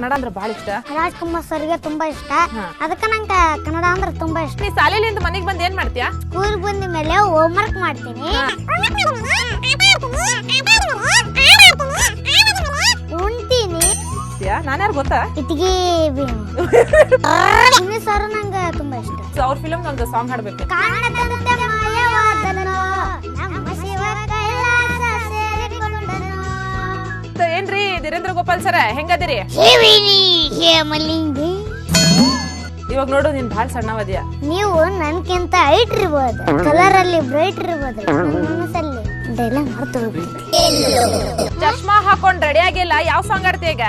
ಕನ್ನಡ ಅಂದ್ರೆ ಬಾಳ ಇಷ್ಟ? ರಾಜ್ಕುಮಾರ್ ಸರ್ಗೆ ತುಂಬಾ ಇಷ್ಟ, ಅದಕ್ಕ ನಂಗೆ ಕನ್ನಡ ಅಂದ್ರೆ ತುಂಬಾ ಇಷ್ಟ. ನೀ ಶಾಲೆಲಿಂದ ಮನೆಗ್ ಬಂದ್ ಏನ್ ಮಾಡ್ತೀಯಾ? ಸ್ಕೂಲ್ ಬಂದ ಮೇಲೆ ಹೋಮ್ ವರ್ಕ್ ಮಾಡ್ತೀನಿ, ಉಣ್ತೀನಿ. ನಾನ್ಯಾರು ಗೊತ್ತಾ? ಇಟ್ಗಿ ಸರ್ ನಂಗೆ ತುಂಬಾ ಇಷ್ಟ. ಅವ್ರ ಫಿಲಮ್ ಒಂದು ಸಾಂಗ್ ಹಾಡ್ಬೇಕು. ಕಾಣದಂತೆ ಮಾಯವಾದನು ನಮ್ಮ ಶಿವ ಕೈಲಾಸ ಸೇರಿಕೊಂಡನು. ಏನ್ರಿ ಧೀರೇಂದ್ರ ಗೋಪಾಲ್ ಸರ, ಹೆಂಗದಿರಿ? ಮಲ್ಲಿಂಗಿ ಇವಾಗ ನೋಡು, ನೀನ್ ಬಾಳ್ ಸಣ್ಣವದಿಯ. ನೀವು ನನ್ಕಿಂತ ಹೈಟ್ ಇರ್ಬೋದು, ಕಲರ್ ಅಲ್ಲಿ ಬ್ರೈಟ್ ಇರ್ಬೋದು, ಮನಸ್ಸಲ್ಲಿ ಡೈಲಾಗ್ ಮಾಡ್ತಾ ಹೋಗ್ತೀನಿ. ಚಶ್ಮಾ ಹಾಕೊಂಡ್ ರೆಡಿ ಆಗಿಲ್ಲ, ಯಾವ ಸಾಂಗ್ ಆಡ್ತೀಯ ಈಗ?